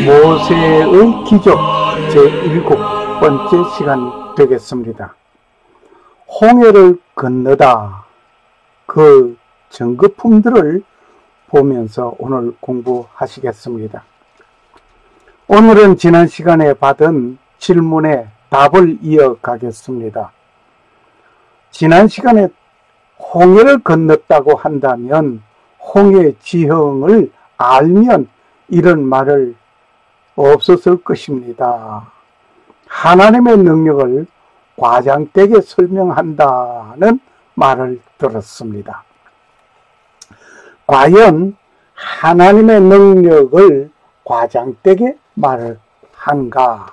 모세의 기적 제7번째 시간 되겠습니다. 홍해를 건너다 그 전거품들을 보면서 오늘 공부하시겠습니다. 오늘은 지난 시간에 받은 질문에 답을 이어가겠습니다. 지난 시간에 홍해를 건넜다고 한다면 홍해의 지형을 알면 이런 말을 없었을 것입니다. 하나님의 능력을 과장되게 설명한다는 말을 들었습니다. 과연 하나님의 능력을 과장되게 말을 한가?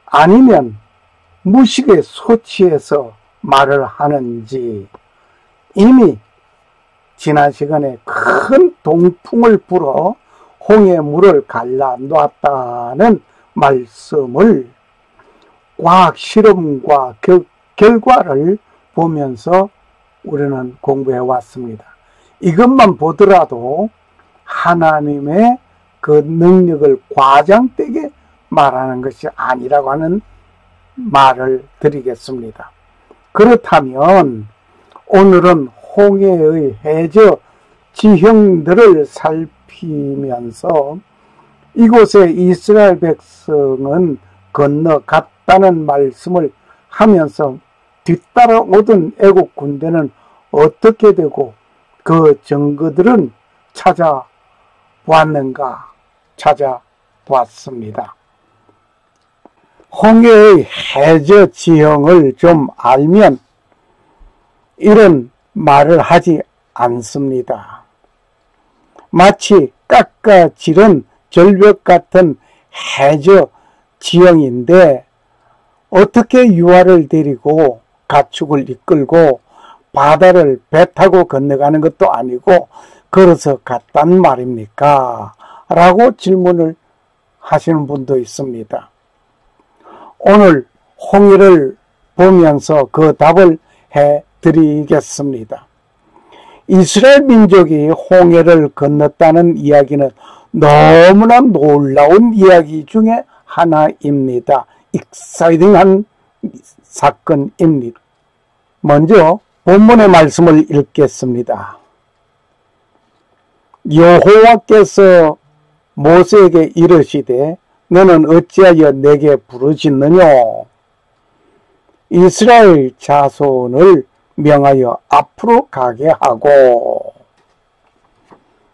아니면 무식에 소치해서 말을 하는지, 이미 지난 시간에 큰 동풍을 불어 홍해 물을 갈라 놓았다는 말씀을 과학 실험과 결과를 보면서 우리는 공부해 왔습니다. 이것만 보더라도 하나님의 그 능력을 과장되게 말하는 것이 아니라고 하는 말을 드리겠습니다. 그렇다면 오늘은 홍해의 해저 지형들을 살피면서 이곳에 이스라엘 백성은 건너갔다는 말씀을 하면서 뒤따라오던 애국 군대는 어떻게 되고 그 증거들은 찾아보았는가 찾아보았습니다. 홍해의 해저 지형을 좀 알면 이런 말을 하지 않습니다. 마치 깎아지른 절벽 같은 해저 지형인데 어떻게 유아를 데리고 가축을 이끌고 바다를 배 타고 건너가는 것도 아니고 걸어서 갔단 말입니까? 라고 질문을 하시는 분도 있습니다. 오늘 홍해를 보면서 그 답을 해드리겠습니다. 이스라엘 민족이 홍해를 건넜다는 이야기는 너무나 놀라운 이야기 중에 하나입니다. 익사이딩한 사건입니다. 먼저 본문의 말씀을 읽겠습니다. 여호와께서 모세에게 이르시되 너는 어찌하여 내게 부르짖느냐? 이스라엘 자손을 명하여 앞으로 가게 하고.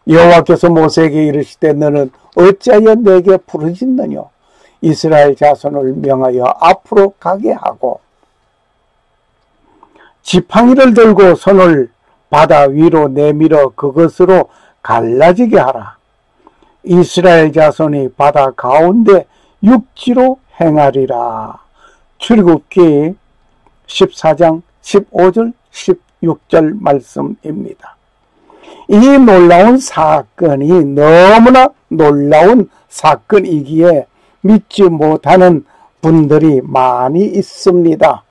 여호와께서 모세에게 이르시되 너는 어찌하여 내게 부르짖느냐? 이스라엘 자손을 명하여 앞으로 가게 하고. 지팡이를 들고 손을 바다 위로 내밀어 그것으로 갈라지게 하라. 이스라엘 자손이 바다 가운데 육지로 행하리라. 출애굽기 14장 15절 16절 말씀입니다. 이 놀라운 사건이 너무나 놀라운 사건이기에 믿지 못하는 분들이 많이 있습니다.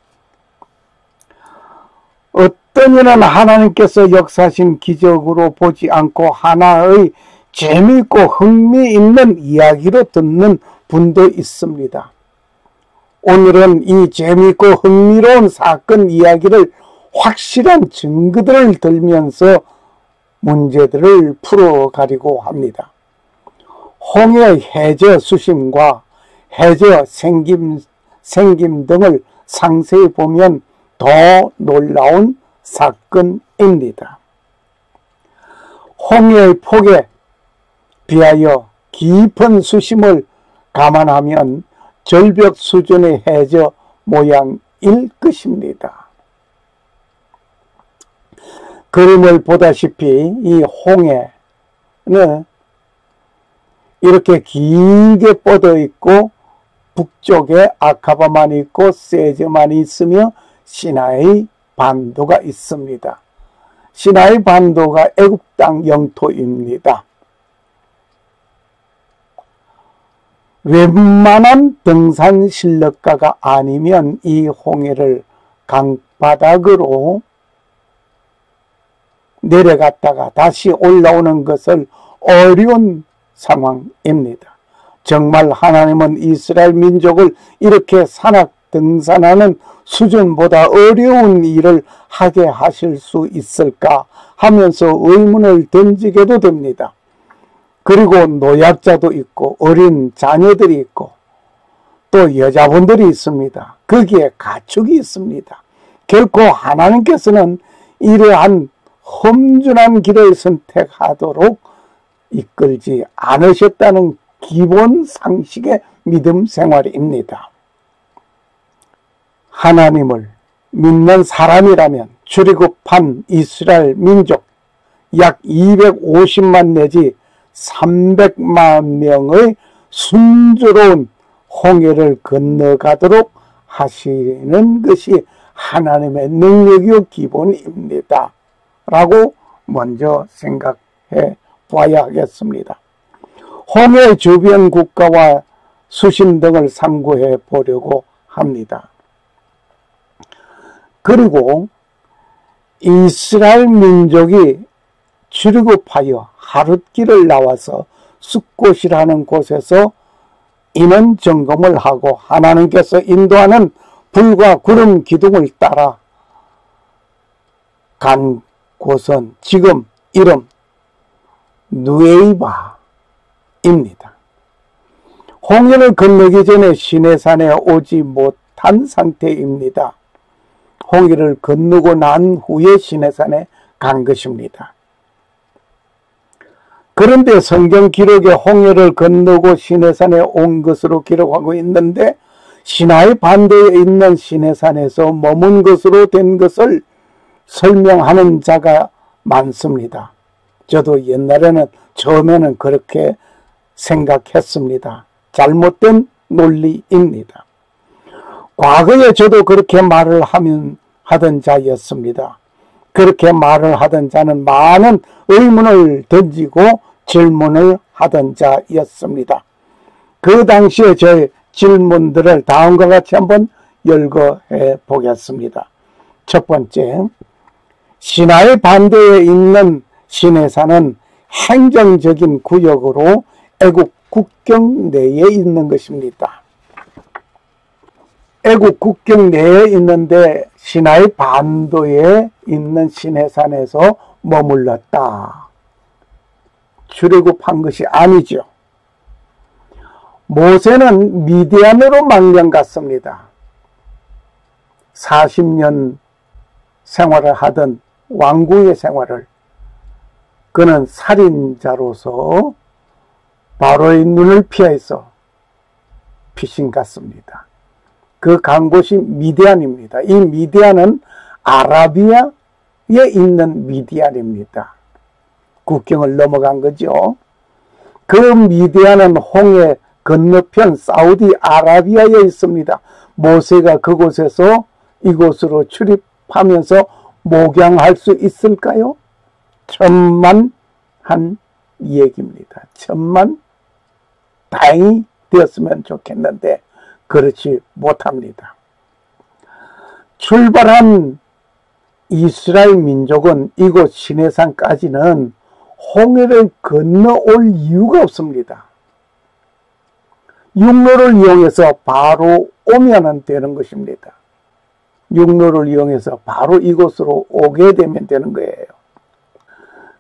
어떤 이는 하나님께서 역사하신 기적으로 보지 않고 하나의 재미있고 흥미있는 이야기로 듣는 분도 있습니다. 오늘은 이 재미있고 흥미로운 사건 이야기를 확실한 증거들을 들면서 문제들을 풀어가려고 합니다. 홍해 해저 수심과 해저 생김 등을 상세히 보면 더 놀라운 사건입니다. 홍해의 폭에 비하여 깊은 수심을 감안하면 절벽 수준의 해저 모양일 것입니다. 그림을 보다시피 이 홍해는 이렇게 길게 뻗어 있고 북쪽에 아카바만 있고 세저만 있으며 시나이 반도가 있습니다. 시나이 반도가 애굽 땅 영토입니다. 웬만한 등산 실력가가 아니면 이 홍해를 강바닥으로 내려갔다가 다시 올라오는 것을 어려운 상황입니다. 정말 하나님은 이스라엘 민족을 이렇게 산악 등산하는 수준보다 어려운 일을 하게 하실 수 있을까 하면서 의문을 던지게도 됩니다. 그리고 노약자도 있고 어린 자녀들이 있고 또 여자분들이 있습니다. 거기에 가축이 있습니다. 결코 하나님께서는 이러한 험준한 길을 선택하도록 이끌지 않으셨다는 기본 상식의 믿음 생활입니다. 하나님을 믿는 사람이라면 출애굽한 이스라엘 민족 약 250만 내지 300만 명의 순조로운 홍해를 건너가도록 하시는 것이 하나님의 능력이요 기본입니다. 라고 먼저 생각해 봐야 하겠습니다. 홍해 주변 국가와 수신 등을 참고해 보려고 합니다. 그리고 이스라엘 민족이 출애굽하여 하룻길을 나와서 숫곳이라는 곳에서 인원 점검을 하고 하나님께서 인도하는 불과 구름 기둥을 따라 간 곳은 지금 이름 누에이바입니다. 홍해를 건너기 전에 시내산에 오지 못한 상태입니다. 홍해를 건너고 난 후에 시내산에 간 것입니다. 그런데 성경 기록에 홍해를 건너고 시내산에 온 것으로 기록하고 있는데 시나이 반대에 있는 시내산에서 머문 것으로 된 것을 설명하는 자가 많습니다. 저도 옛날에는 처음에는 그렇게 생각했습니다. 잘못된 논리입니다. 과거에 저도 그렇게 말을 하던 자였습니다. 그렇게 말을 하던 자는 많은 의문을 던지고 질문을 하던 자였습니다. 그 당시에 저의 질문들을 다음과 같이 한번 열거해 보겠습니다. 첫 번째, 시나이 반대에 있는 시내산은 행정적인 구역으로 애국 국경 내에 있는 것입니다. 애국 국경 내에 있는데 시나이 반도에 있는 시내산에서 머물렀다. 출애굽한 것이 아니죠. 모세는 미디안으로 망령 갔습니다. 40년 생활을 하던 왕궁의 생활을 그는 살인자로서 바로의 눈을 피해서 피신 갔습니다. 그 간 곳이 미디안입니다. 이 미디안은 아라비아에 있는 미디안입니다. 국경을 넘어간 거죠. 그 미디안은 홍해 건너편 사우디아라비아에 있습니다. 모세가 그곳에서 이곳으로 출입하면서 목양할 수 있을까요? 천만한 얘기입니다. 천만 다행히 되었으면 좋겠는데 그렇지 못합니다. 출발한 이스라엘 민족은 이곳 시내산까지는 홍해를 건너올 이유가 없습니다. 육로를 이용해서 바로 오면 되는 것입니다. 육로를 이용해서 바로 이곳으로 오게 되면 되는 거예요.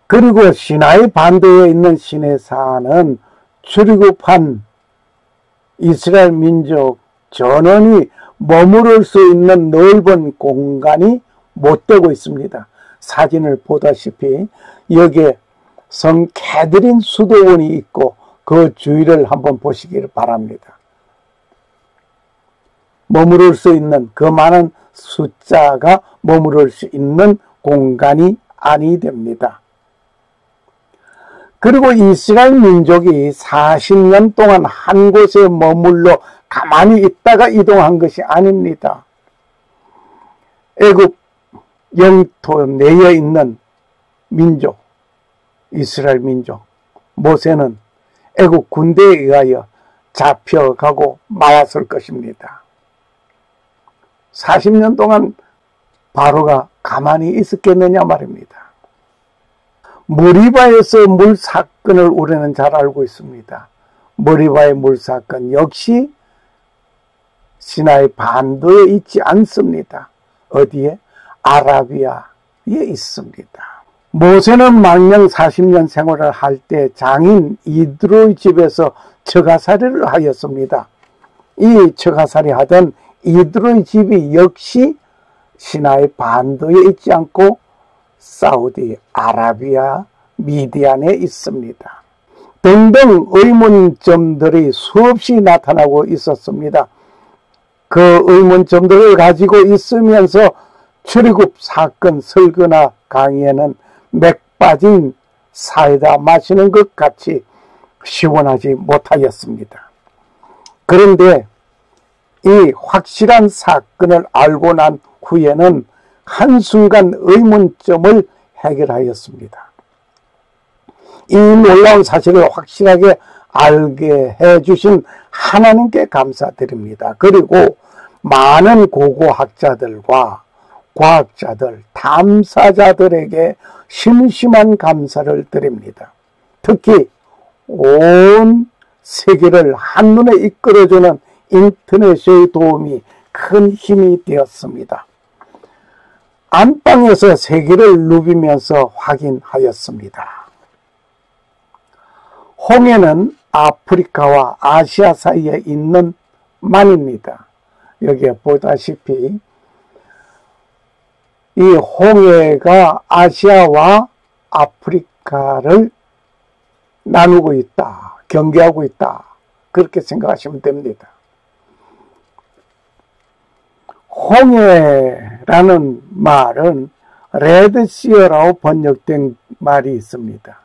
그리고 시나이 반도에 있는 시내산은 출애굽한 이스라엘 민족 전원이 머무를 수 있는 넓은 공간이 못 되고 있습니다. 사진을 보다시피 여기에 성 캐드린 수도원이 있고 그 주위를 한번 보시기를 바랍니다. 머무를 수 있는 그 많은 숫자가 머무를 수 있는 공간이 아니 됩니다. 그리고 이스라엘 민족이 40년 동안 한 곳에 머물러 가만히 있다가 이동한 것이 아닙니다. 애굽 영토 내에 있는 민족, 이스라엘 민족, 모세는 애굽 군대에 의하여 잡혀가고 말았을 것입니다. 40년 동안 바로가 가만히 있었겠느냐 말입니다. 머리바에서 물 사건을 우리는 잘 알고 있습니다. 머리바의 물 사건 역시 시나이 반도에 있지 않습니다. 어디에? 아라비아에 있습니다. 모세는 망명 40년 생활을 할 때 장인 이드로의 집에서 처가살이를 하였습니다. 이 처가살이 하던 이드로의 집이 역시 시나이 반도에 있지 않고 사우디 아라비아 미디안에 있습니다. 등등 의문점들이 수없이 나타나고 있었습니다. 그 의문점들을 가지고 있으면서 출애굽 사건 설교나 강의에는 맥 빠진 사이다 마시는 것 같이 시원하지 못하였습니다. 그런데 이 확실한 사건을 알고 난 후에는 한순간 의문점을 해결하였습니다. 이 놀라운 사실을 확실하게 알게 해주신 하나님께 감사드립니다. 그리고 많은 고고학자들과 과학자들, 탐사자들에게 심심한 감사를 드립니다. 특히 온 세계를 한눈에 이끌어주는 인터넷의 도움이 큰 힘이 되었습니다. 안방에서 세계를 누비면서 확인하였습니다. 홍해는 아프리카와 아시아 사이에 있는 만입니다. 여기에 보다시피 이 홍해가 아시아와 아프리카를 나누고 있다, 경계하고 있다, 그렇게 생각하시면 됩니다. 홍해라는 말은 레드시어라고 번역된 말이 있습니다.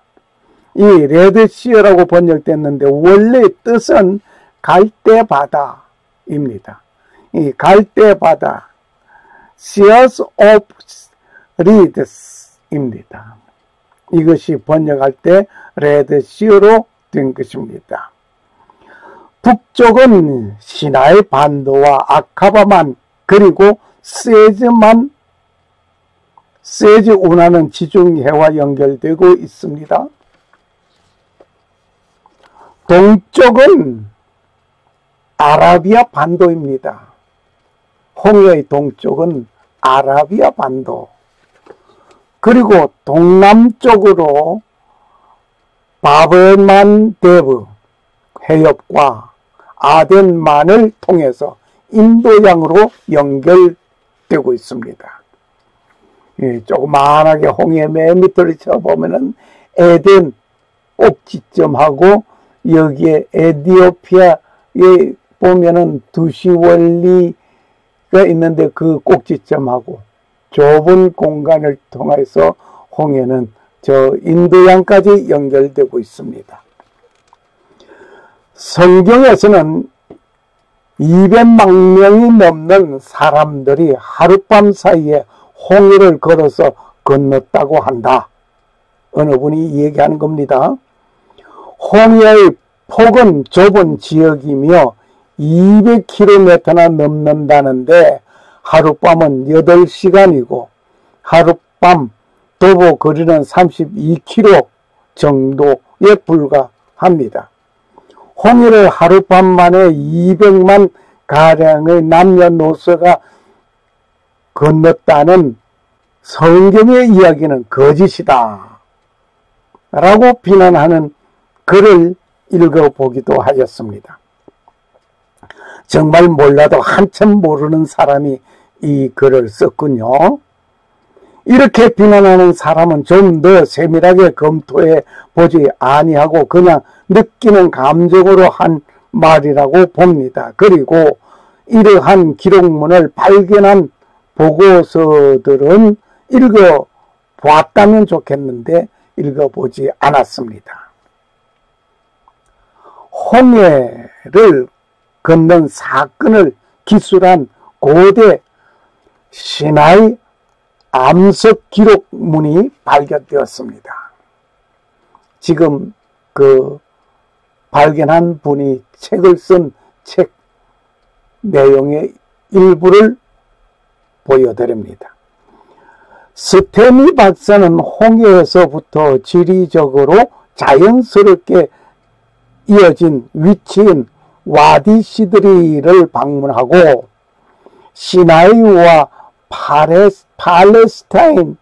이 레드시어라고 번역됐는데 원래 뜻은 갈대바다입니다. 이 갈대바다, Seas of Reeds입니다. 이것이 번역할 때 레드시어로 된 것입니다. 북쪽은 시나이 반도와 아카바만 그리고 세즈만, 세즈 운하는 지중해와 연결되고 있습니다. 동쪽은 아라비아 반도입니다. 홍해의 동쪽은 아라비아 반도. 그리고 동남쪽으로 바브만데브 해협과 아덴만을 통해서 인도양으로 연결되고 있습니다. 조그만하게 홍해 맨 밑을 쳐보면은 에덴 꼭지점하고 여기에 에티오피아에 보면은 두시원리가 있는데 그 꼭지점하고 좁은 공간을 통해서 홍해는 저 인도양까지 연결되고 있습니다. 성경에서는 200만 명이 넘는 사람들이 하룻밤 사이에 홍해를 걸어서 건넜다고 한다. 어느 분이 얘기하는 겁니다. 홍해의 폭은 좁은 지역이며 200km나 넘는다는데 하룻밤은 8시간이고 하룻밤 도보 거리는 32km 정도에 불과합니다. 홍해를 하룻밤 만에 200만 가량의 남녀노소가 건넜다는 성경의 이야기는 거짓이다 라고 비난하는 글을 읽어보기도 하였습니다. 정말 몰라도 한참 모르는 사람이 이 글을 썼군요. 이렇게 비난하는 사람은 좀 더 세밀하게 검토해 보지 아니하고 그냥 느끼는 감정으로 한 말이라고 봅니다. 그리고 이러한 기록문을 발견한 보고서들은 읽어보았다면 좋겠는데 읽어보지 않았습니다. 홍해를 건넌 사건을 기술한 고대 시나이 암석 기록문이 발견되었습니다. 지금 그 발견한 분이 책을 쓴 책 내용의 일부를 보여드립니다. 스테미 박사는 홍해에서부터 지리적으로 자연스럽게 이어진 위치인 와디 시드리를 방문하고 시나이와 팔레스타인이라는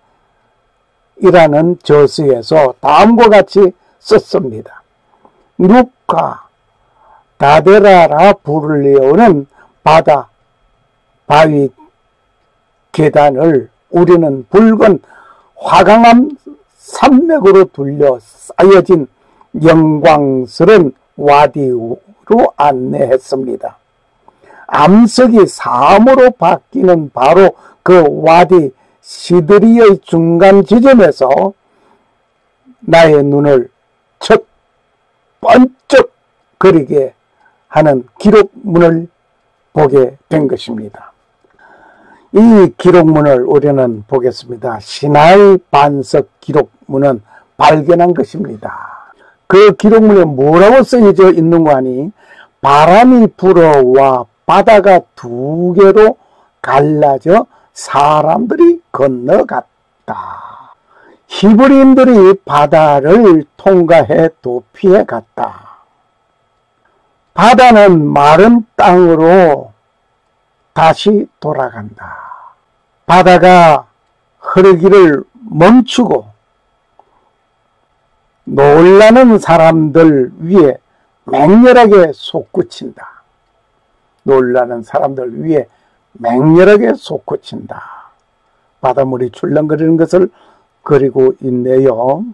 저서에서 다음과 같이 썼습니다. 누카 다데라라 부르려오는 바다 바위 계단을 우리는 붉은 화강암 산맥으로 둘려 쌓여진 영광스러운 와디로 안내했습니다. 암석이 사암으로 바뀌는 바로 그 와디 시드리의 중간 지점에서 나의 눈을 첫 번쩍 거리게 하는 기록문을 보게 된 것입니다. 이 기록문을 우리는 보겠습니다. 시나이 반석 기록문은 발견한 것입니다. 그 기록문에 뭐라고 쓰여져 있는 거 아니? 바람이 불어와 바다가 두 개로 갈라져 사람들이 건너갔다. 히브리인들이 바다를 통과해 도피해 갔다. 바다는 마른 땅으로 다시 돌아간다. 바다가 흐르기를 멈추고 놀라는 사람들 위에 맹렬하게 솟구친다. 놀라는 사람들 위에 맹렬하게 솟구친다. 바닷물이 출렁거리는 것을 그리고 있네요.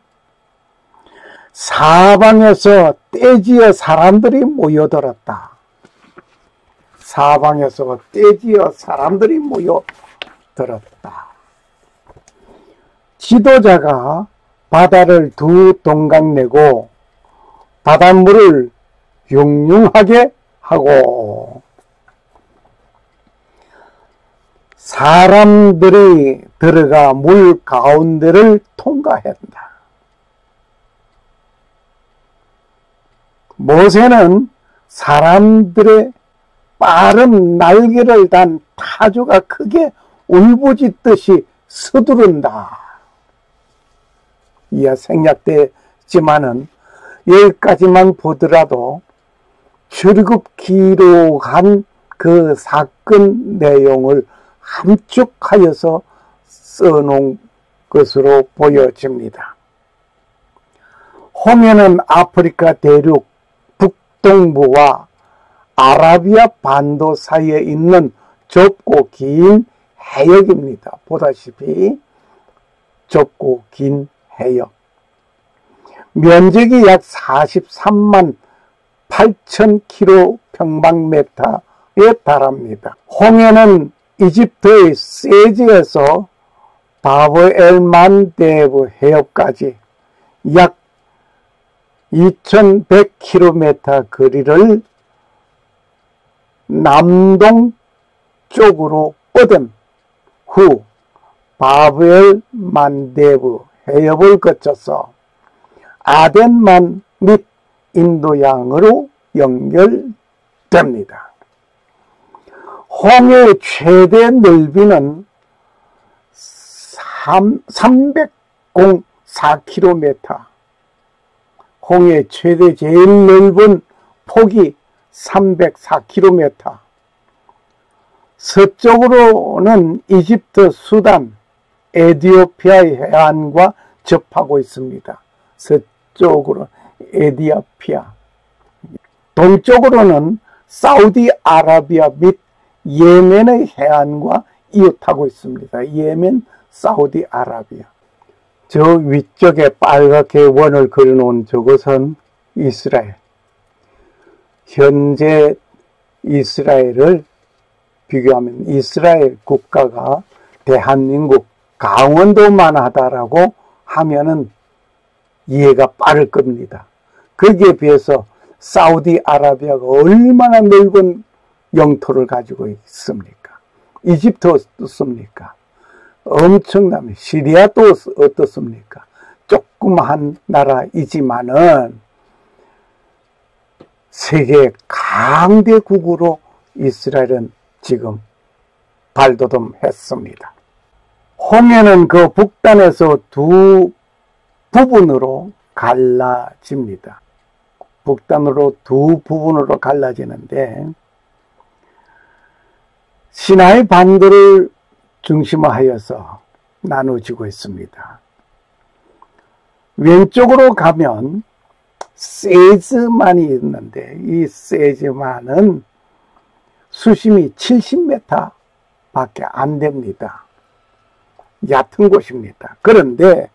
사방에서 떼지어 사람들이 모여들었다. 사방에서 떼지어 사람들이 모여들었다. 지도자가 바다를 두 동강 내고 바닷물을 융융하게 하고 사람들이 들어가 물 가운데를 통과한다. 모세는 사람들의 빠른 날개를 단 타조가 크게 울부짖듯이 서두른다. 이하 생략되지만은 여기까지만 보더라도 출굽 기록한 그 사건 내용을 함축하여서 써놓은 것으로 보여집니다. 홍해는 아프리카 대륙 북동부와 아라비아 반도 사이에 있는 좁고 긴 해역입니다. 보다시피 좁고 긴 해역. 면적이 약 43만 8천 km²에 달합니다. 홍해는 이집트의 세지에서 바브엘만데브 해협까지 약 2100km 거리를 남동 쪽으로 뻗은 후 바브엘만데브 해협을 거쳐서 아덴만 및 인도양으로 연결됩니다. 홍해의 최대 넓이는 304km. 홍해의 최대 제일 넓은 폭이 304km. 서쪽으로는 이집트, 수단, 에티오피아의 해안과 접하고 있습니다. 서쪽으로 에티오피아. 동쪽으로는 사우디아라비아 및 예멘의 해안과 이웃하고 있습니다. 예멘, 사우디아라비아. 저 위쪽에 빨갛게 원을 그려놓은 저것은 이스라엘. 현재 이스라엘을 비교하면 이스라엘 국가가 대한민국 강원도만 하다라고 하면은 이해가 빠를 겁니다. 거기에 비해서 사우디아라비아가 얼마나 넓은 영토를 가지고 있습니까? 이집트 어떻습니까? 엄청납니다. 시리아도 어떻습니까? 조그마한 나라이지만은 세계 강대국으로 이스라엘은 지금 발돋움했습니다. 홍해는 그 북단에서 두 부분으로 갈라집니다. 북단으로 두 부분으로 갈라지는데 시나이 반도를 중심하여서 나누어지고 있습니다. 왼쪽으로 가면 세즈만이 있는데 이 세즈만은 수심이 70m 밖에 안 됩니다. 얕은 곳입니다. 그런데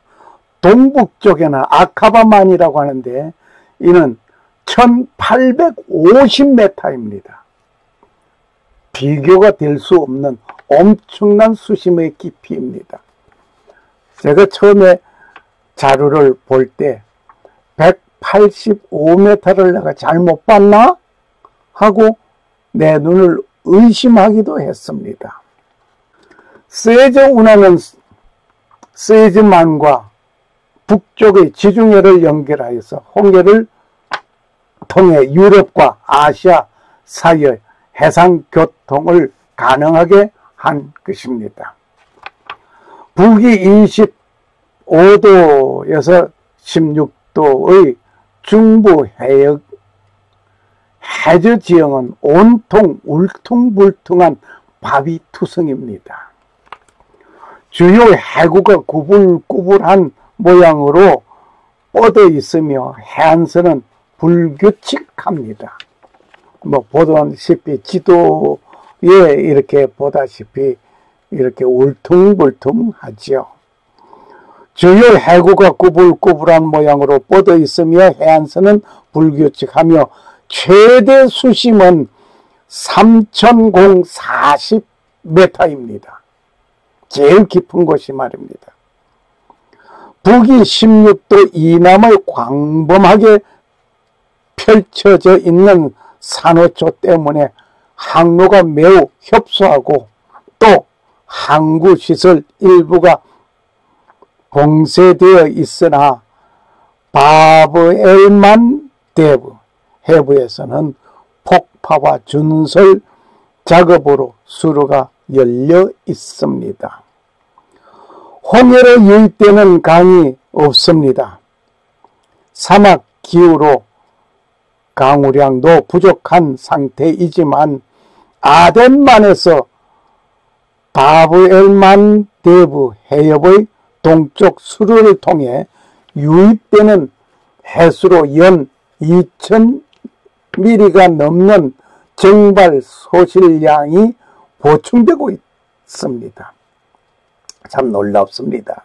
동북쪽에는 아카바만이라고 하는데 이는 1850m입니다. 비교가 될 수 없는 엄청난 수심의 깊이입니다. 제가 처음에 자료를 볼 때 185m를 내가 잘못 봤나? 하고 내 눈을 의심하기도 했습니다. 세제 운하는 세즈만과 북쪽의 지중해를 연결하여서 홍해를 통해 유럽과 아시아 사이의 해상 교통을 가능하게 한 것입니다. 북위 25도에서 16도의 중부 해역 해저 지형은 온통 울퉁불퉁한 바위투성입니다. 주요 해구가 구불구불한 모양으로 뻗어 있으며 해안선은 불규칙합니다. 보다시피 지도에 이렇게 보다시피 이렇게 울퉁불퉁하지요. 주요 해구가 구불구불한 모양으로 뻗어 있으며 해안선은 불규칙하며 최대 수심은 3040m입니다. 제일 깊은 곳이 말입니다. 북위 16도 이남의 광범하게 펼쳐져 있는 산호초 때문에 항로가 매우 협소하고 또 항구시설 일부가 봉쇄되어 있으나 바브엘만 대부 해부에서는 폭파와 준설 작업으로 수로가 열려 있습니다. 홍해로 유입되는 강이 없습니다. 사막 기후로 강우량도 부족한 상태이지만 아덴만에서 바브엘만 대부 해협의 동쪽 수로를 통해 유입되는 해수로 연 2000mm가 넘는 정발 소실량이 보충되고 있습니다. 참 놀랍습니다.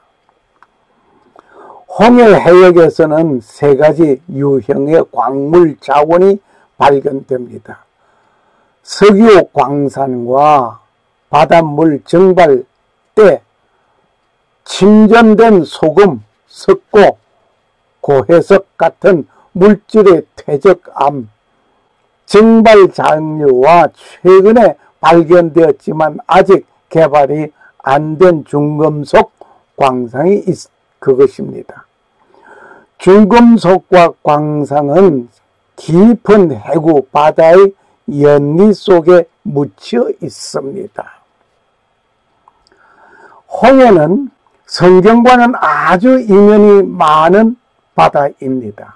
홍해 해역에서는 세 가지 유형의 광물 자원이 발견됩니다. 석유 광산과 바닷물 정발 때 침전된 소금, 석고, 고해석 같은 물질의 퇴적암, 정발 잔류와 최근에 발견되었지만 아직 개발이 안 된 중금속 광상이 그것입니다. 중금속과 광상은 깊은 해구 바다의 연리 속에 묻혀 있습니다. 홍해는 성경과는 아주 인연이 많은 바다입니다.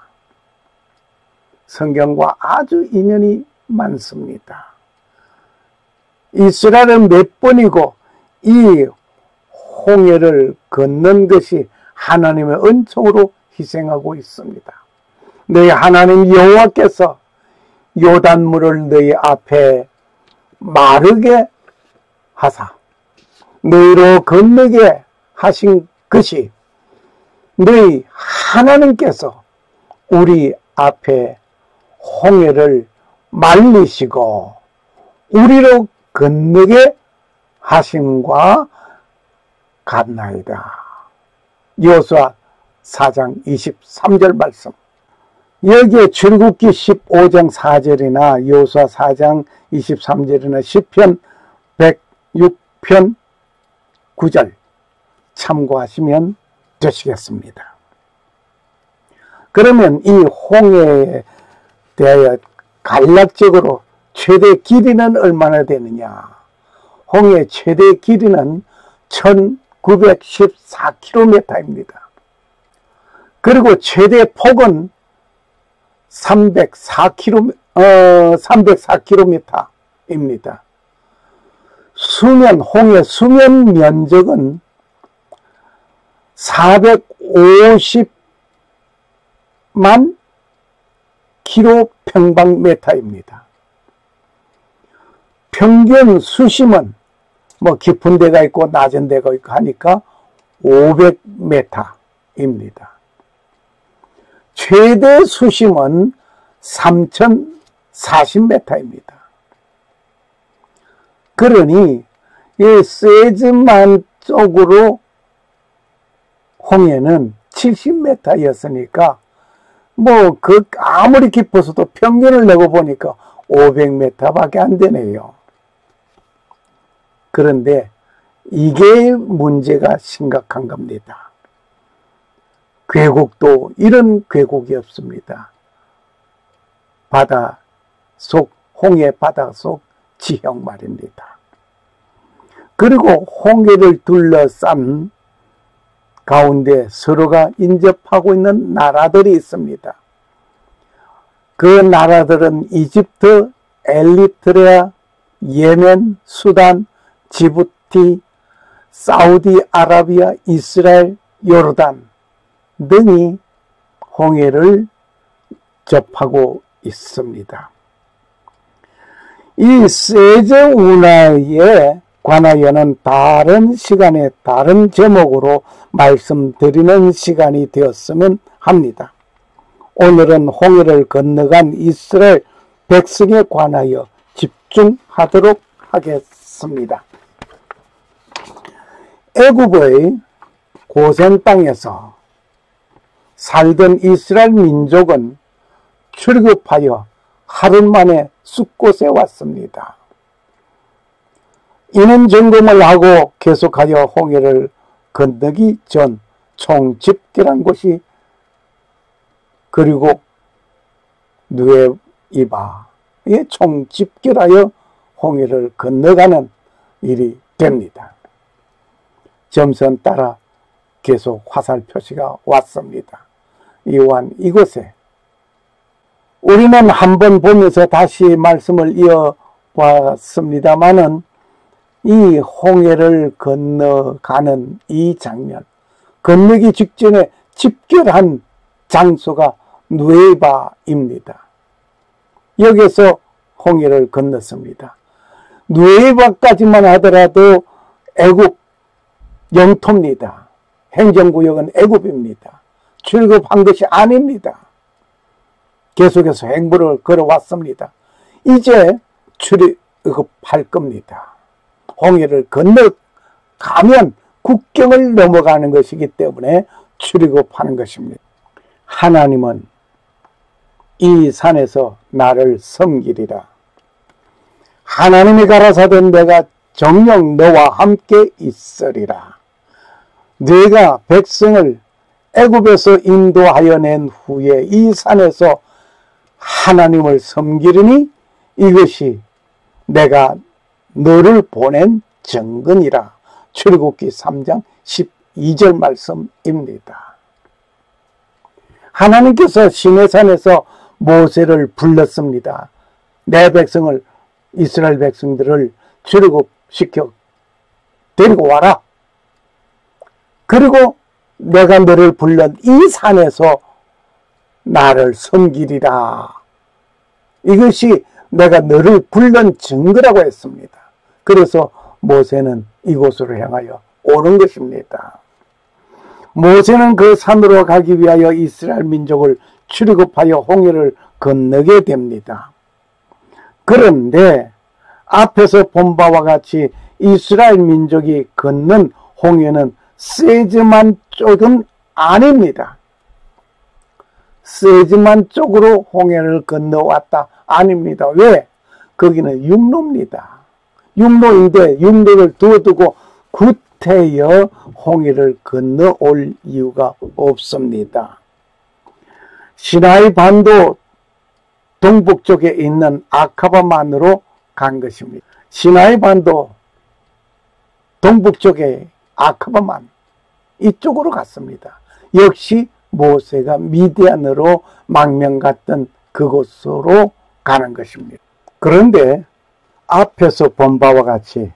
성경과 아주 인연이 많습니다. 이스라엘은 몇 번이고 이 홍해를 걷는 것이 하나님의 은총으로 희생하고 있습니다. 너희 하나님 여호와께서 요단물을 너희 앞에 마르게 하사 너희로 건너게 하신 것이 너희 하나님께서 우리 앞에 홍해를 말리시고 우리로 건너게 하심과 같나이다. 여호수아 4장 23절 말씀. 여기에 출애굽기 15장 4절이나 여호수아 4장 23절이나 시편 106편 9절 참고하시면 되시겠습니다. 그러면 이 홍해에 대하여 간략적으로 최대 길이는 얼마나 되느냐? 홍해의 최대 길이는 914km입니다. 그리고 최대 폭은 304km입니다. 홍해 수면 면적은 450만 kp입니다. 평균 수심은 뭐 깊은 데가 있고 낮은 데가 있고 하니까 500m입니다. 최대 수심은 3040m입니다. 그러니 이 세즈만 쪽으로 홍해는 70m였으니까 뭐 아무리 깊어서도 평균을 내고 보니까 500m밖에 안 되네요. 그런데 이게 문제가 심각한 겁니다. 계곡도 이런 계곡이 없습니다. 홍해 바다 속 지형 말입니다. 그리고 홍해를 둘러싼 가운데 서로가 인접하고 있는 나라들이 있습니다. 그 나라들은 이집트, 에리트레아, 예멘, 수단, 지부티, 사우디아라비아, 이스라엘, 요르단 등이 홍해를 접하고 있습니다. 이 세제 운하에 관하여는 다른 시간에 다른 제목으로 말씀드리는 시간이 되었으면 합니다. 오늘은 홍해를 건너간 이스라엘 백성에 관하여 집중하도록 하겠습니다. 애굽의 고센 땅에서 살던 이스라엘 민족은 출급하여 하루 만에 숫곳에 왔습니다. 이는 점검을 하고 계속하여 홍해를 건너기 전 총집결한 곳이 그리고 누에바에 총집결하여 홍해를 건너가는 일이 됩니다. 점선 따라 계속 화살 표시가 왔습니다. 이완 이곳에 우리는 한번 보면서 다시 말씀을 이어봤습니다마는 이 홍해를 건너가는 이 장면, 건너기 직전에 집결한 장소가 누에바입니다. 여기서 홍해를 건넜습니다. 누에바까지만 하더라도 애굽 영토입니다. 행정구역은 애굽입니다. 출급한 것이 아닙니다. 계속해서 행보를 걸어왔습니다. 이제 출입할 겁니다. 홍해를 건너가면 국경을 넘어가는 것이기 때문에 출입하는 것입니다. 하나님은 이 산에서 나를 섬기리라. 하나님이 가라사대 내가 정녕 너와 함께 있으리라. 네가 백성을 애굽에서 인도하여 낸 후에 이 산에서 하나님을 섬기리니 이것이 내가 너를 보낸 증거니라. 출애굽기 3장 12절 말씀입니다. 하나님께서 시내산에서 모세를 불렀습니다. 내 백성을, 이스라엘 백성들을 출애굽시켜 데리고 와라. 그리고 내가 너를 불른 이 산에서 나를 섬기리라. 이것이 내가 너를 불른 증거라고 했습니다. 그래서 모세는 이곳으로 향하여 오는 것입니다. 모세는 그 산으로 가기 위하여 이스라엘 민족을 출애굽하여 홍해를 건너게 됩니다. 그런데 앞에서 본 바와 같이 이스라엘 민족이 건넌 홍해는 세즈만 쪽은 아닙니다. 세즈만 쪽으로 홍해를 건너왔다 아닙니다. 왜? 거기는 육로입니다. 육로인데 육로를 두어두고 구태여 홍해를 건너올 이유가 없습니다. 시나이 반도 동북쪽에 있는 아카바만으로 간 것입니다. 시나이 반도 동북쪽에 아카바만 이쪽으로 갔습니다. 역시 모세가 미디안으로 망명 갔던 그곳으로 가는 것입니다. 그런데 앞에서 본 바와 같이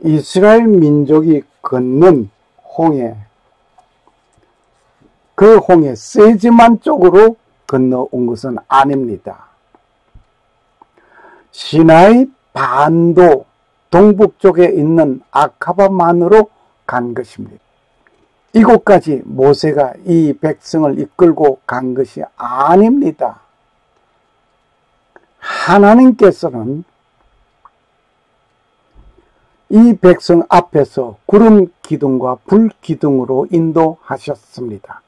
이스라엘 민족이 건넌 홍해, 그 홍해 세즈만 쪽으로 건너온 것은 아닙니다. 시나이 반도 동북 쪽에 있는 아카바만으로 간 것입니다. 이곳까지 모세가 이 백성을 이끌고 간 것이 아닙니다. 하나님께서는 이 백성 앞에서 구름 기둥과 불 기둥으로 인도하셨습니다.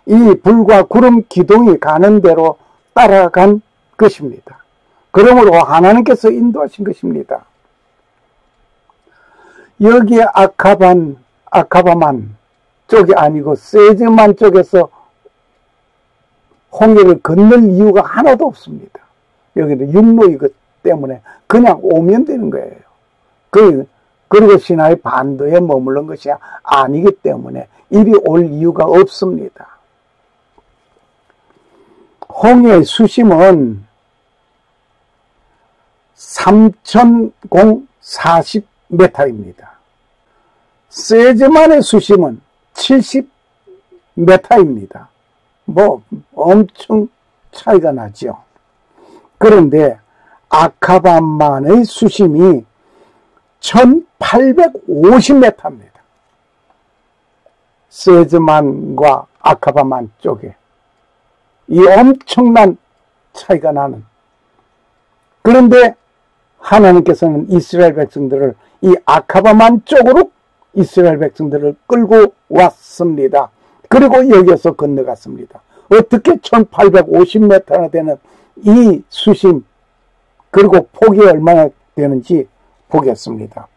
이 불과 구름 기둥이 가는 대로 따라간 것입니다. 그러므로 하나님께서 인도하신 것입니다. 여기에 아카바만 쪽이 아니고 세즈만 쪽에서 홍해를 건널 이유가 하나도 없습니다. 여기는 육로이기 때문에 그냥 오면 되는 거예요. 그리고 시나이 반도에 머무른 것이 아니기 때문에 이리 올 이유가 없습니다. 홍해의 수심은 3,040m입니다. 세즈만의 수심은 70m입니다. 뭐 엄청 차이가 나죠. 그런데 아카바만의 수심이 1850m입니다. 세즈만과 아카바만 쪽에 이 엄청난 차이가 나는. 그런데 하나님께서는 이스라엘 백성들을 이 아카바만 쪽으로 이스라엘 백성들을 끌고 왔습니다. 그리고 여기에서 건너갔습니다. 어떻게 1850m나 되는 이 수심, 그리고 폭이 얼마나 되는지 보겠습니다.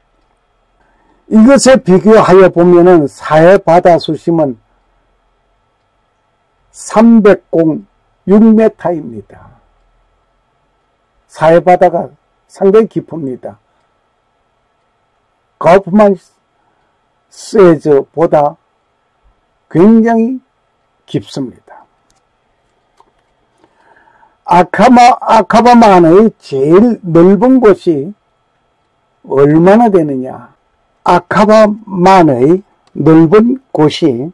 이것에 비교하여 보면은 사해 바다 수심은 306m입니다. 사해 바다가 상당히 깊습니다. 가우프만 세즈보다 굉장히 깊습니다. 아카바만의 제일 넓은 곳이 얼마나 되느냐? 아카바만의 넓은 곳이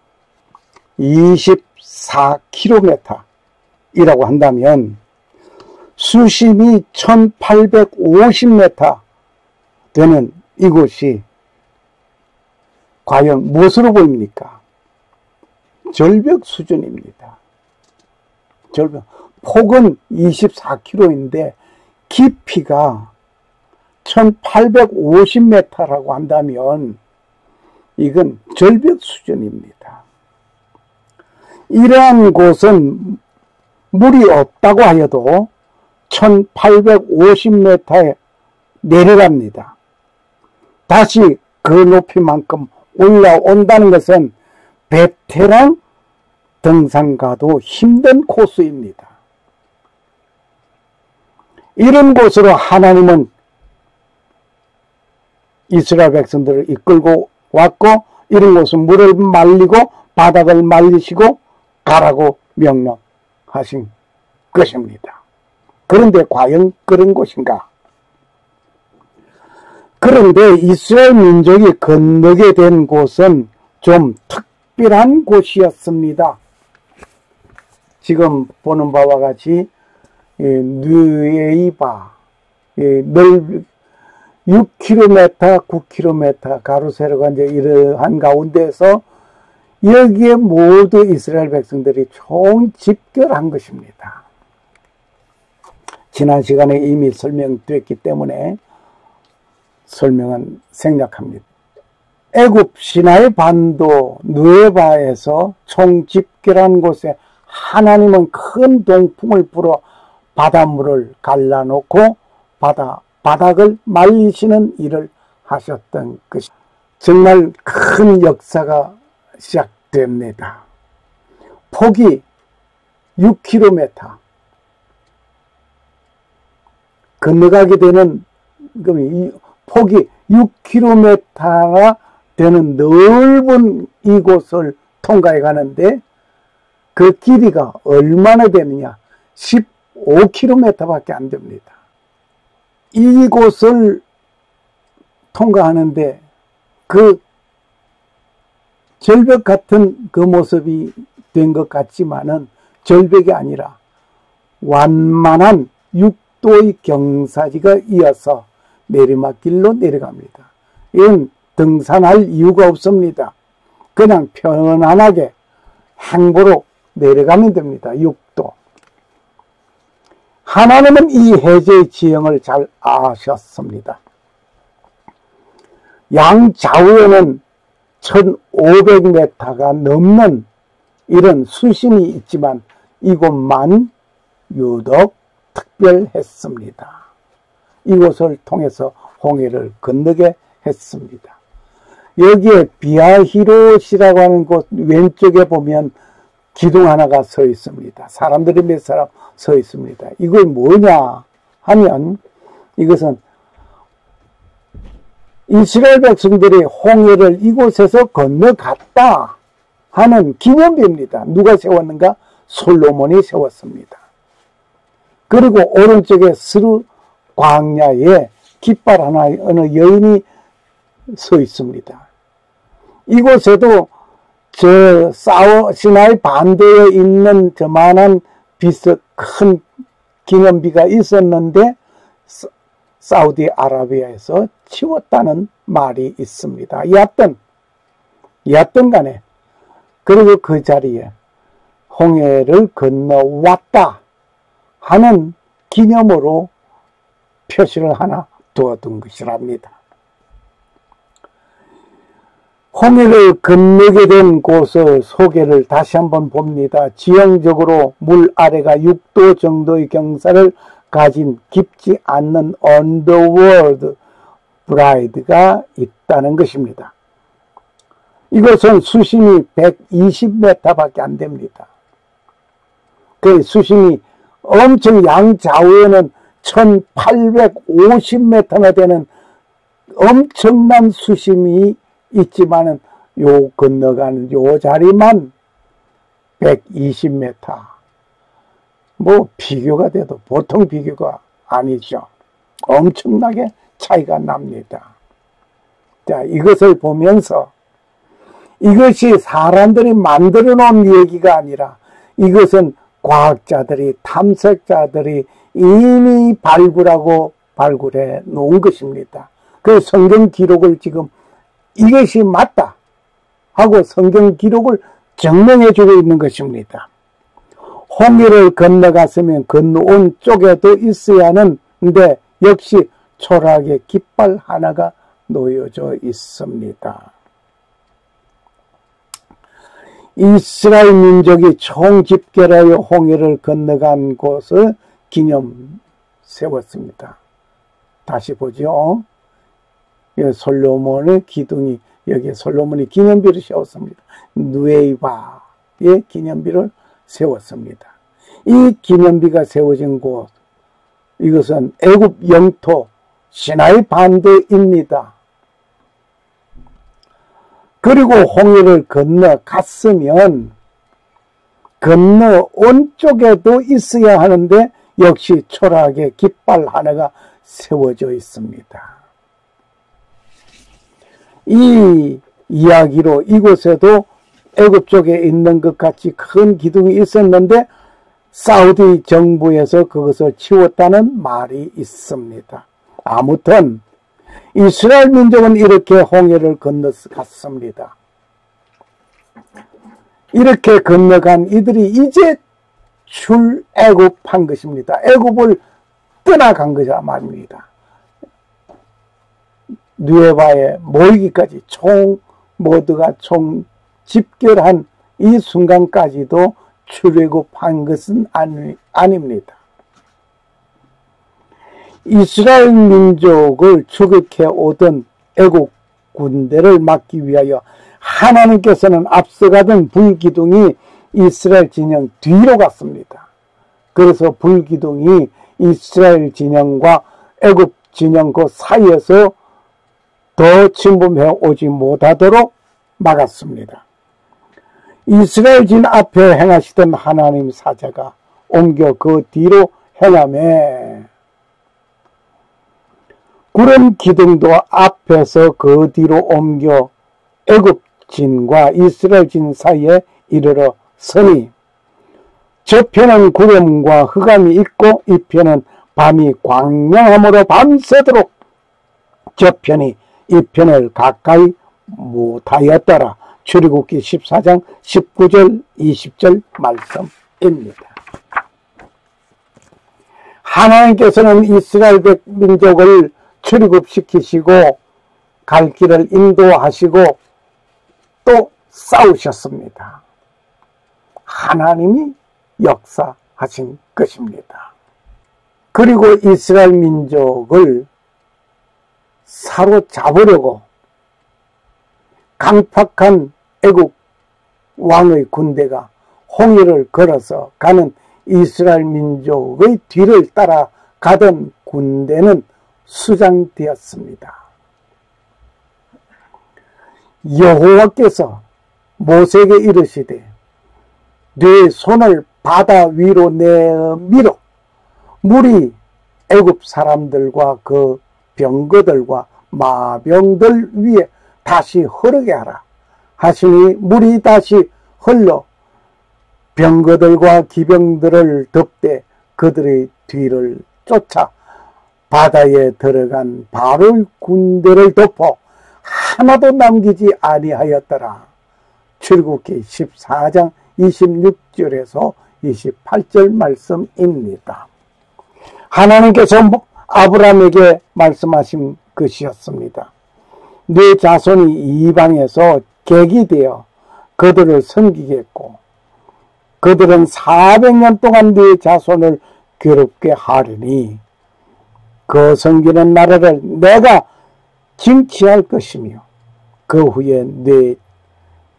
24km 이라고 한다면 수심이 1850m 되는 이곳이 과연 무엇으로 보입니까? 절벽 수준입니다. 절벽. 폭은 24km인데 깊이가 1850m라고 한다면 이건 절벽 수준입니다. 이러한 곳은 물이 없다고 하여도 1850m에 내려갑니다. 다시 그 높이만큼 올라온다는 것은 베테랑 등산가도 힘든 코스입니다. 이런 곳으로 하나님은 이스라엘 백성들을 이끌고 왔고, 이런 곳은 물을 말리고 바닥을 말리시고 가라고 명령하신 것입니다. 그런데 과연 그런 곳인가? 그런데 이스라엘 민족이 건너게 된 곳은 좀 특별한 곳이었습니다. 지금 보는 바와 같이 느에이바, 6km, 9km 가로세로가 이제 이러한 가운데서 여기에 모두 이스라엘 백성들이 총집결한 것입니다. 지난 시간에 이미 설명됐기 때문에 설명은 생략합니다. 애굽 시나이 반도 느에바에서 총집결한 곳에 하나님은 큰 동풍을 불어 바닷물을 갈라놓고 바닥을 말리시는 일을 하셨던 것이 정말 큰 역사가 시작됩니다. 폭이 6km 건너가게 되는 폭이 6km가 되는 넓은 이곳을 통과해 가는데 그 길이가 얼마나 되느냐? 15km밖에 안 됩니다. 이곳을 통과하는데 그 절벽 같은 그 모습이 된 것 같지만은 절벽이 아니라 완만한 육도의 경사지가 이어서 내리막길로 내려갑니다. 이건 등산할 이유가 없습니다. 그냥 편안하게 행보로 내려가면 됩니다. 육도. 하나님은 이 해저의 지형을 잘 아셨습니다. 양좌우에는 1500m가 넘는 이런 수심이 있지만 이곳만 유독 특별했습니다. 이곳을 통해서 홍해를 건너게 했습니다. 여기에 비아히롯이라고 하는 곳 왼쪽에 보면 기둥 하나가 서 있습니다. 사람들이 몇 사람 서 있습니다. 이거 뭐냐 하면 이것은 이스라엘 백성들이 홍해를 이곳에서 건너갔다 하는 기념비입니다. 누가 세웠는가? 솔로몬이 세웠습니다. 그리고 오른쪽에 스루 광야에 깃발 하나 어느 여인이 서 있습니다. 이곳에도 저 시나이 반도에 있는 저만한 비슷 큰 기념비가 있었는데 사우디아라비아에서 치웠다는 말이 있습니다. 여하튼 간에 그리고 그 자리에 홍해를 건너왔다 하는 기념으로 표시를 하나 두어둔 것이랍니다. 홍해를 건너게 된 곳을 소개를 다시 한번 봅니다. 지형적으로 물 아래가 6도 정도의 경사를 가진 깊지 않는 언더월드 브라이드가 있다는 것입니다. 이것은 수심이 120m밖에 안 됩니다. 그 수심이 엄청 양좌우에는 1850m나 되는 엄청난 수심이 있지만은 요 건너가는 요 자리만 120m. 뭐 비교가 돼도 보통 비교가 아니죠. 엄청나게 차이가 납니다. 자, 이것을 보면서 이것이 사람들이 만들어 놓은 얘기가 아니라 이것은 과학자들이 탐색자들이 이미 발굴해 놓은 것입니다. 그 성경 기록을 지금 이것이 맞다 하고 성경 기록을 증명해 주고 있는 것입니다. 홍해를 건너갔으면 건너온 쪽에도 있어야 하는데 역시 초라하게 깃발 하나가 놓여져 있습니다. 이스라엘 민족이 총집결하여 홍해를 건너간 곳을 기념 세웠습니다. 다시 보죠. 솔로몬의 기둥이 여기에 솔로몬이 기념비를 세웠습니다. 누에이바의 기념비를 세웠습니다. 이 기념비가 세워진 곳, 이것은 애굽 영토 시나이 반도입니다. 그리고 홍해를 건너갔으면 건너온 쪽에도 있어야 하는데 역시 초라하게 깃발 하나가 세워져 있습니다. 이 이야기로 이곳에도 애굽 쪽에 있는 것 같이 큰 기둥이 있었는데 사우디 정부에서 그것을 치웠다는 말이 있습니다. 아무튼 이스라엘 민족은 이렇게 홍해를 건너갔습니다. 이렇게 건너간 이들이 이제 출애굽한 것입니다. 애굽을 떠나간 거자 말입니다. 누에바에 모이기까지 모두가 총 집결한 이 순간까지도 출애굽한 것은 아닙니다. 이스라엘 민족을 추격해 오던 애국 군대를 막기 위하여 하나님께서는 앞서가던 불기둥이 이스라엘 진영 뒤로 갔습니다. 그래서 불기둥이 이스라엘 진영과 애국 진영 그 사이에서 더 침범해 오지 못하도록 막았습니다. 이스라엘 진 앞에 행하시던 하나님 사자가 옮겨 그 뒤로 행하매 구름 기둥도 앞에서 그 뒤로 옮겨 애굽 진과 이스라엘 진 사이에 이르러 서니 저편은 구름과 흑암이 있고 이 편은 밤이 광명함으로 밤새도록 저편이 이 편을 가까이 못하였더라. 출애굽기 14장 19절 20절 말씀입니다. 하나님께서는 이스라엘 민족을 출애굽시키시고 갈 길을 인도하시고 또 싸우셨습니다. 하나님이 역사하신 것입니다. 그리고 이스라엘 민족을 사로잡으려고 강팍한 애국 왕의 군대가 홍해를 걸어서 가는 이스라엘 민족의 뒤를 따라가던 군대는 수장되었습니다. 여호와께서 모세에게 이르시되 네 손을 바다 위로 내밀어 물이 애굽 사람들과 그 병거들과 마병들 위에 다시 흐르게 하라 하시니 물이 다시 흘러 병거들과 기병들을 덮되 그들의 뒤를 쫓아 바다에 들어간 바로의 군대를 덮어 하나도 남기지 아니하였더라. 출애굽기 14장 26절에서 28절 말씀입니다. 하나님께서 아브라함에게 말씀하신 것이었습니다. 네 자손이 이방에서 객이 되어 그들을 섬기겠고 그들은 400년 동안 네 자손을 괴롭게 하리니 그 섬기는 나라를 내가 징치할 것이며 그 후에 네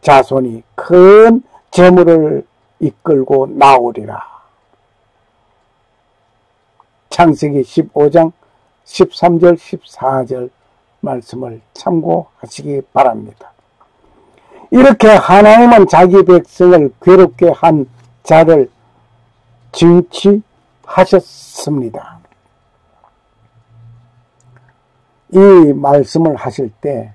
자손이 큰 재물을 이끌고 나오리라. 창세기 15장 13절 14절 말씀을 참고하시기 바랍니다. 이렇게 하나님은 자기 백성을 괴롭게 한 자를 징치하셨습니다. 이 말씀을 하실 때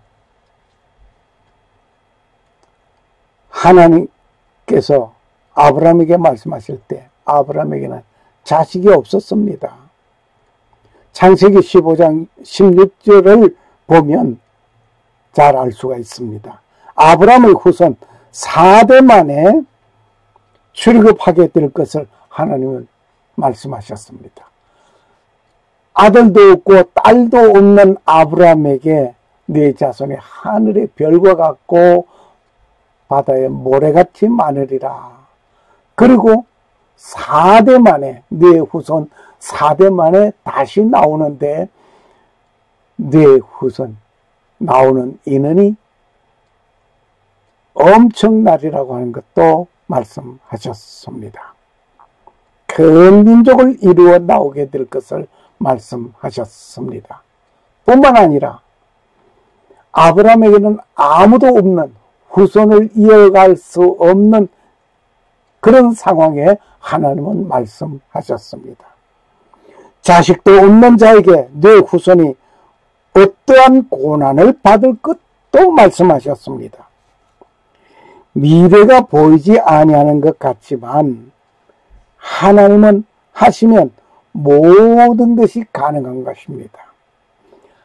하나님께서 아브라함에게 말씀하실 때 아브라함에게는 자식이 없었습니다. 창세기 15장 16절을 보면 잘 알 수가 있습니다. 아브라함의 후손 4대 만에 출애굽하게 될 것을 하나님은 말씀하셨습니다. 아들도 없고 딸도 없는 아브라함에게 네 자손이 하늘의 별과 같고 바다의 모래같이 많으리라. 그리고 4대 만에 네 후손 4대 만에 다시 나오는데 네 후손 나오는 인원이 엄청나리라고 하는 것도 말씀하셨습니다. 큰 민족을 이루어 나오게 될 것을 말씀하셨습니다. 뿐만 아니라 아브라함에게는 아무도 없는 후손을 이어갈 수 없는 그런 상황에 하나님은 말씀하셨습니다. 자식도 없는 자에게 네 후손이 어떠한 고난을 받을 것도 말씀하셨습니다. 미래가 보이지 아니하는 것 같지만 하나님은 하시면 모든 것이 가능한 것입니다.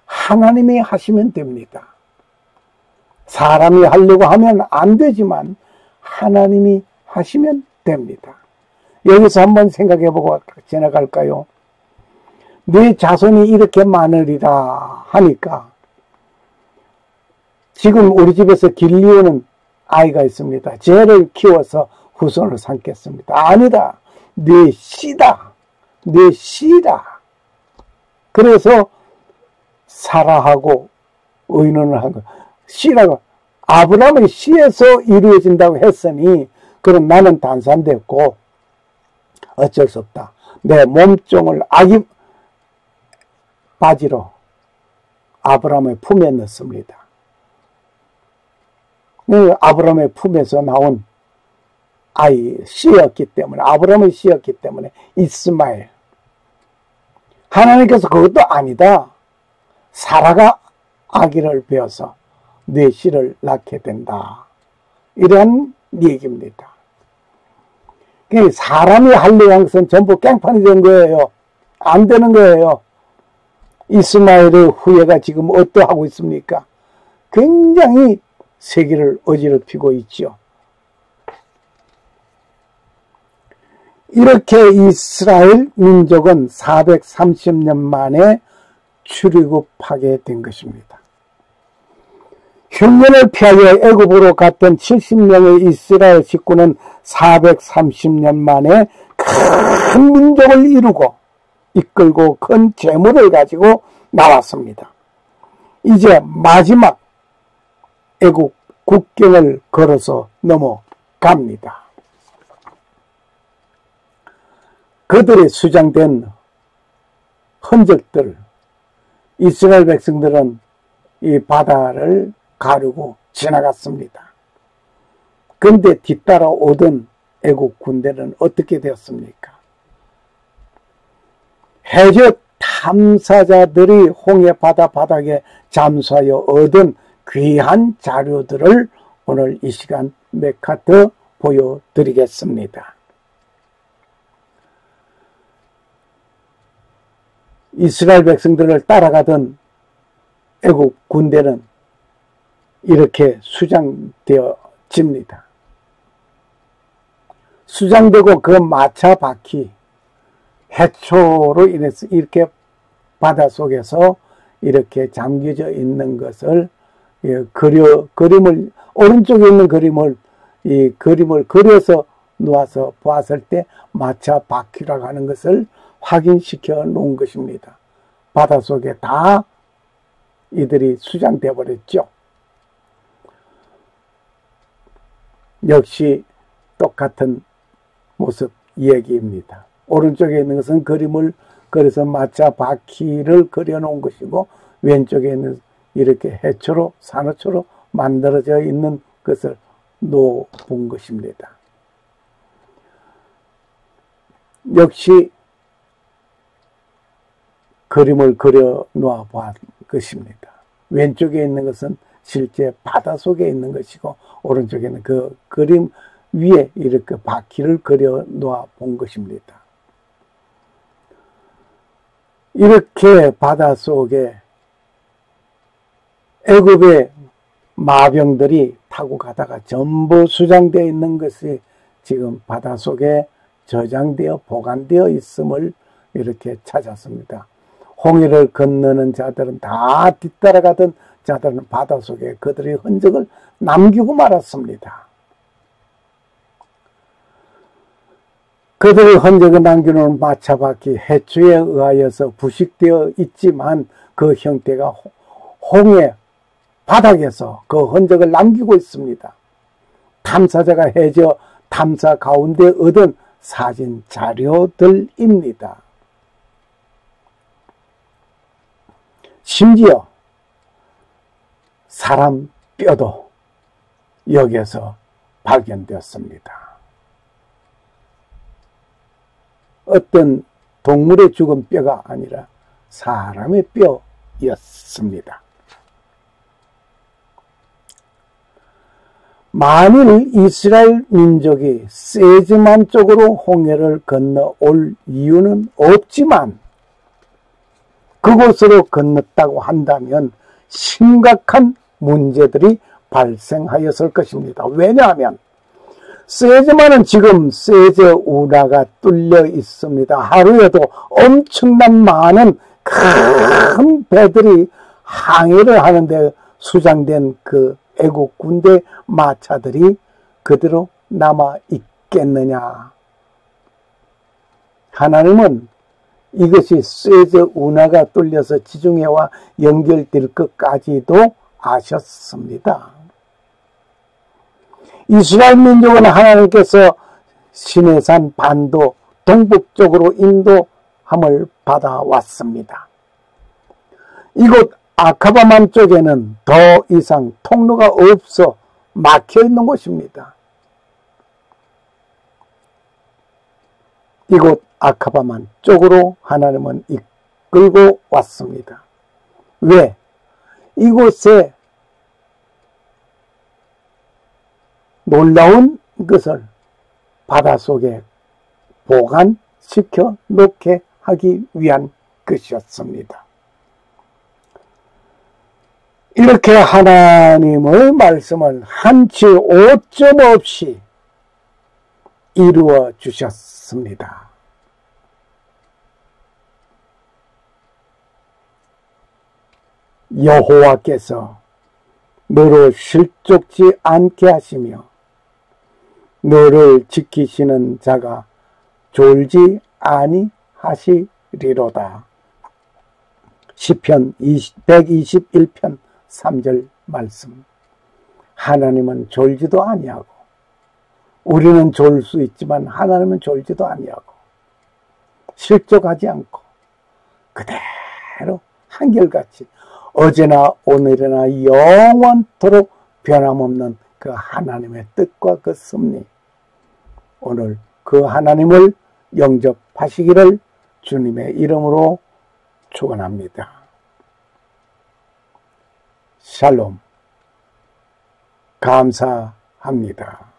하나님이 하시면 됩니다. 사람이 하려고 하면 안 되지만 하나님이 하시면 됩니다. 여기서 한번 생각해보고 지나갈까요? 네 자손이 이렇게 많으리라 하니까 지금 우리 집에서 길리오는 아이가 있습니다. 쟤를 키워서 후손을 삼겠습니다. 아니다. 네 씨다. 네 씨다. 그래서 사라하고 의논을 하고 씨라고 아브라함의 씨에서 이루어진다고 했으니 그럼 나는 단산됐고 어쩔 수 없다. 내 몸종을 아기 바지로 아브라함의 품에 넣습니다. 아브라함의 품에서 나온 씨였기 때문에, 아브라함의 씨였기 때문에 이스마엘. 하나님께서 그것도 아니다. 사라가 아기를 베어서 네 씨를 낳게 된다. 이런 얘기입니다. 사람이 하려는 것은 전부 깽판이 된 거예요. 안 되는 거예요. 이스마엘의 후예가 지금 어떠하고 있습니까? 굉장히 세계를 어지럽히고 있죠. 이렇게 이스라엘 민족은 430년 만에 출애굽하게 된 것입니다. 흉년을 피하여 애굽으로 갔던 70명의 이스라엘 식구는 430년 만에 큰 민족을 이루고 이끌고 큰 재물을 가지고 나왔습니다. 이제 마지막 애굽 국경을 걸어서 넘어갑니다. 그들의 수장된 흔적들, 이스라엘 백성들은 이 바다를 가르고 지나갔습니다. 그런데 뒤따라 오던 애국 군대는 어떻게 되었습니까? 해저 탐사자들이 홍해 바다 바닥에 잠수하여 얻은 귀한 자료들을 오늘 이 시간 몇 카트 보여드리겠습니다. 이스라엘 백성들을 따라가던 애국 군대는 이렇게 수장되어집니다. 수장되고 그 마차 바퀴, 해초로 인해서 이렇게 바다 속에서 이렇게 잠겨져 있는 것을 그림을, 오른쪽에 있는 그림을, 이 그림을 그려서 놓아서 보았을 때 마차 바퀴라고 하는 것을 확인시켜 놓은 것입니다. 바다 속에 다 이들이 수장되어 버렸죠. 역시 똑같은 모습 얘기입니다. 오른쪽에 있는 것은 그림을 그려서 마차 바퀴를 그려놓은 것이고, 왼쪽에 있는 이렇게 해초로, 산호초로 만들어져 있는 것을 놓은 것입니다. 역시 그림을 그려 놓아 본 것입니다. 왼쪽에 있는 것은 실제 바다 속에 있는 것이고, 오른쪽에는 그 그림 위에 이렇게 바퀴를 그려 놓아 본 것입니다. 이렇게 바다 속에 애굽의 마병들이 타고 가다가 전부 수장되어 있는 것이 지금 바다 속에 저장되어 보관되어 있음을 이렇게 찾았습니다. 홍해를 건너는 자들은 다 뒤따라가던 자들은 바다 속에 그들의 흔적을 남기고 말았습니다. 그들의 흔적을 남겨놓은 마차바퀴, 해초에 의하여서 부식되어 있지만 그 형태가 홍해 바닥에서 그 흔적을 남기고 있습니다. 탐사자가 해저 탐사 가운데 얻은 사진 자료들입니다. 심지어 사람 뼈도 여기에서 발견되었습니다. 어떤 동물의 죽은 뼈가 아니라 사람의 뼈였습니다. 만일 이스라엘 민족이 세즈만 쪽으로 홍해를 건너올 이유는 없지만 그곳으로 건넜다고 한다면 심각한 문제들이 발생하였을 것입니다. 왜냐하면 세즈만은 지금 세즈 운하가 뚫려 있습니다. 하루에도 엄청난 많은 큰 배들이 항해를 하는데 수장된 그 애국 군대 마차들이 그대로 남아 있겠느냐. 하나님은 이것이 세즈 운하가 뚫려서 지중해와 연결될 것까지도 아셨습니다. 이스라엘 민족은 하나님께서 시내산 반도 동북쪽으로 인도함을 받아왔습니다. 이곳 아카바만 쪽에는 더 이상 통로가 없어 막혀 있는 곳입니다. 이곳 아카바만 쪽으로 하나님은 이끌고 왔습니다. 왜? 이곳에 놀라운 것을 바닷속에 보관시켜 놓게 하기 위한 것이었습니다. 이렇게 하나님의 말씀을 한치 오점 없이 이루어 주셨습니다. 여호와께서 너를 실족지 않게 하시며 너를 지키시는 자가 졸지 아니하시리로다. 시편 121편 3절 말씀. 하나님은 졸지도 아니하고 우리는 졸 수 있지만 하나님은 졸지도 아니하고 실족하지 않고 그대로 한결같이 어제나 오늘이나 영원토록 변함없는 그 하나님의 뜻과 그 섭리, 오늘 그 하나님을 영접하시기를 주님의 이름으로 축원합니다. 샬롬. 감사합니다.